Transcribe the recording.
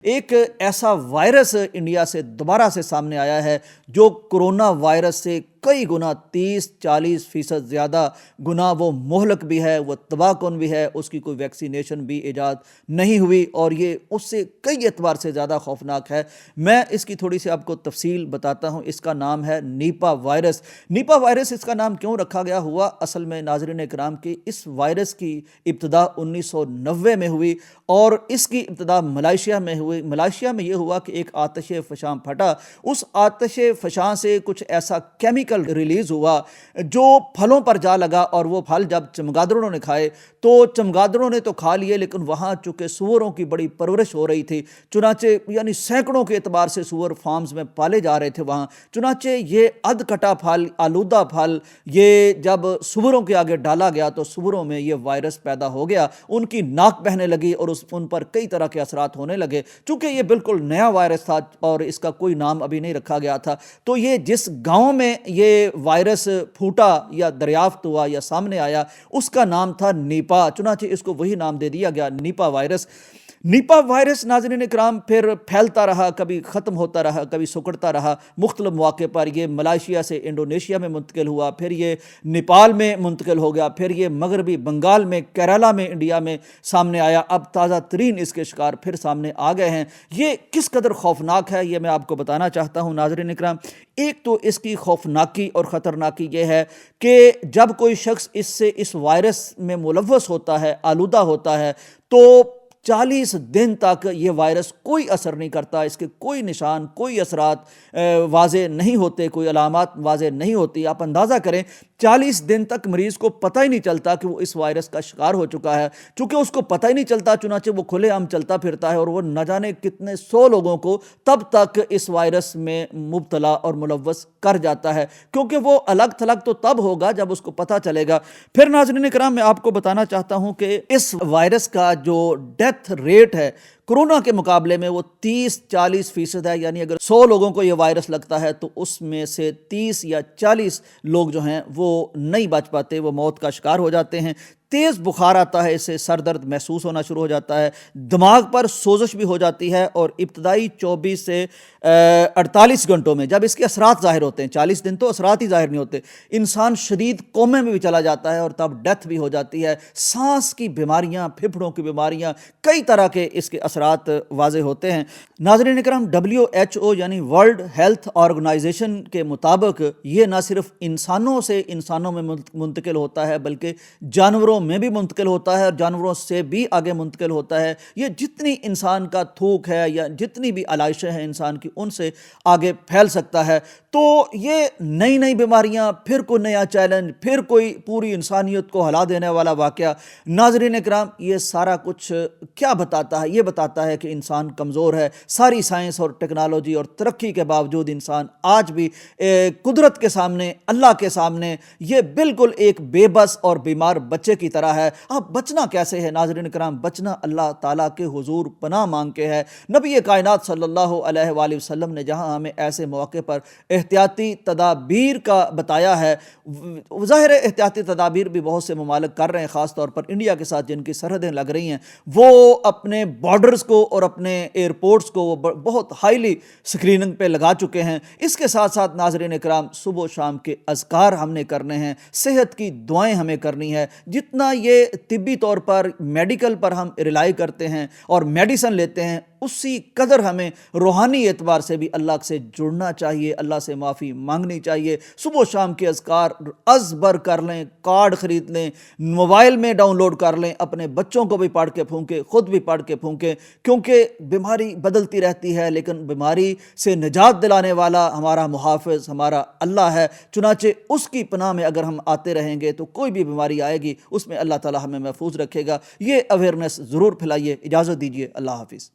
ایک ایسا virus India سے دوبارہ سے سامنے آیا ہے جو کورونا وائرس سے کئی گنا 30-40% زیادہ گنا وہ مہلک بھی ہے، وہ تباہ کن بھی ہے، اس کی کوئی ویکسینیشن بھی ایجاد نہیں ہوئی اور یہ اس سے کئی اعتبار سے زیادہ خوفناک ہے۔ میں اس کی تھوڑی سی آپ کو تفصیل بتاتا ہوں۔ اس کا نام ہے نیپا وائرس۔ نیپا وائرس اس کا نام کیوں رکھا گیا ہوا؟ اصل میں ناظرین اکرام کی اس وائرس کی ابتدا 1990 میں ہوئی اور اس کی ابتدا ملائیشیا میں ہوئی۔ ملائیشیا میں یہ ہوا کہ ایک آتش فشاں پھٹا، اس آتش فشاں سے کچھ ایسا کیمیکل ریلیز ہوا جو پھلوں پر جا لگا اور وہ پھل جب چمگادڑوں نے کھائے تو چمگادڑوں نے تو کھا لیے، لیکن وہاں چونکہ سوروں کی بڑی پرورش ہو رہی تھی، چنانچہ یعنی سینکڑوں کے اعتبار سے سور فارمز میں پالے جا رہے تھے وہاں، چنانچہ یہ ادھ کٹا پھل، آلودہ پھل یہ جب سوروں کے آگے ڈالا گیا تو سوروں میں یہ وائرس پیدا ہو گیا، ان کی ناک بہنے لگی اور ان پر کئی طرح کے اثرات ہونے لگے۔ چونکہ یہ بالکل نیا وائرس تھا اور اس کا کوئی نام ابھی نہیں رکھا گیا تھا، تو یہ جس گاؤں میں یہ وائرس پھوٹا یا دریافت ہوا یا سامنے آیا اس کا نام تھا نیپا، چنانچہ اس کو وہی نام دے دیا گیا نیپا وائرس۔ نیپا وائرس ناظرین اکرام پھر پھیلتا رہا، کبھی ختم ہوتا رہا، کبھی سکڑتا رہا، مختلف مواقع پر یہ ملائیشیا سے انڈونیشیا میں منتقل ہوا، پھر یہ نیپال میں منتقل ہو گیا، پھر یہ مغربی بنگال میں، کیرالہ میں، انڈیا میں سامنے آیا، اب تازہ ترین اس کے شکار پھر سامنے آ گئے ہیں۔ یہ کس قدر خوفناک ہے یہ میں آپ کو بتانا چاہتا ہوں ناظرین اکرام۔ ایک تو اس کی خوفناکی اور خطرناکی یہ ہے کہ جب کوئی شخص اس وائرس میں ملوث ہوتا ہے، آلودہ ہوتا ہے، تو 40 دن تک یہ وائرس کوئی اثر نہیں کرتا، اس کے کوئی نشان، کوئی اثرات واضح نہیں ہوتے، کوئی علامات واضح نہیں ہوتی۔ آپ اندازہ کریں 40 دن تک مریض کو پتہ ہی نہیں چلتا کہ وہ اس وائرس کا شکار ہو چکا ہے۔ چونکہ اس کو پتہ ہی نہیں چلتا، چنانچہ وہ کھلے عام چلتا پھرتا ہے اور وہ نہ جانے کتنے 100 لوگوں کو تب تک اس وائرس میں مبتلا اور ملوث کر جاتا ہے، کیونکہ وہ الگ تھلگ تو تب ہوگا جب اس کو پتہ چلے گا۔ پھر ناظرین کرام میں آپ کو بتانا چاہتا ہوں کہ اس وائرس کا جو ڈیتھ ریٹ ہے کورونا کے مقابلے میں وہ 30-40% ہے، یعنی اگر 100 لوگوں کو یہ وائرس لگتا ہے تو اس میں سے 30 یا 40 لوگ جو ہیں وہ نہیں بچ پاتے، وہ موت کا شکار ہو جاتے ہیں۔ تیز بخار آتا ہے، اس سے سر درد محسوس ہونا شروع ہو جاتا ہے، دماغ پر سوزش بھی ہو جاتی ہے اور ابتدائی 24 سے 48 گھنٹوں میں جب اس کے اثرات ظاہر ہوتے ہیں، 40 دن تو اثرات ہی ظاہر نہیں ہوتے، انسان شدید کومے میں بھی چلا جاتا ہے اور تب ڈیتھ بھی ہو جاتی ہے۔ سانس کی بیماریاں، پھپھڑوں کی بیماریاں، کئی طرح کے اس کے اثرات واضح ہوتے ہیں۔ ناظرین اکرام WHO یعنی ورلڈ ہیلتھ آرگنائزیشن کے مطابق یہ نہ صرف انسانوں سے انسانوں میں منتقل ہوتا ہے بلکہ جانوروں میں بھی منتقل ہوتا ہے اور جانوروں سے بھی آگے منتقل ہوتا ہے۔ یہ جتنی انسان کا تھوک ہے یا جتنی بھی علائشیں ہیں انسان کی ان سے آگے پھیل سکتا ہے۔ تو یہ نئی بیماریاں، پھر کوئی نیا چیلنج، پھر کوئی پوری انسانیت کو ہلا دینے والا واقعہ۔ ناظرین اکرام یہ سارا کچھ کیا بتاتا ہے؟ یہ بتاتا ہے کہ انسان کمزور ہے۔ ساری سائنس اور ٹیکنالوجی اور ترقی کے باوجود انسان آج بھی قدرت کے سامنے، اللہ کے سامنے یہ بالکل ایک بے بس اور بیمار بچے کی طرح ہے۔ اب بچنا کیسے ہے ناظرین کرام؟ بچنا اللہ تعالیٰ کے حضور پناہ مانگ کے ہے۔ نبی کائنات صلی اللہ علیہ وآلہ وسلم نے جہاں ہمیں ایسے مواقع پر احتیاطی تدابیر کا بتایا ہے، ظاہر احتیاطی تدابیر بھی بہت سے ممالک کر رہے ہیں، خاص طور پر انڈیا کے ساتھ جن کی سرحدیں لگ رہی ہیں، وہ اپنے بارڈرز کو اور اپنے ایئرپورٹس کو بہت ہائیلی سکریننگ پہ لگا چکے ہیں۔ اس کے ساتھ ساتھ ناظرین اکرام صبح و شام کے اذکار ہم نے کرنے ہیں، صحت کی دعائیں ہمیں کرنی ہے۔ جتنا یہ طبی طور پر میڈیکل پر ہم ریلائی کرتے ہیں اور میڈیسن لیتے ہیں، اسی قدر ہمیں روحانی اعتبار سے بھی اللہ سے جڑنا چاہیے، اللہ سے معافی مانگنی چاہیے۔ صبح و شام کے اذکار ازبر کر لیں، کارڈ خرید لیں، موبائل میں ڈاؤن لوڈ کر لیں، اپنے بچوں کو بھی پڑھ کے پھونکیں، خود بھی پڑھ کے پھونکیں، کیونکہ بیماری بدلتی رہتی ہے لیکن بیماری سے نجات دلانے والا ہمارا محافظ ہمارا اللہ ہے۔ چنانچہ اس کی پناہ میں اگر ہم آتے رہیں گے تو کوئی بھی بیماری آئے گی اس میں اللہ تعالی ہمیں محفوظ رکھے گا۔ یہ اویئرنیس ضرور پھیلائیے۔ اجازت دیجیے، اللہ حافظ۔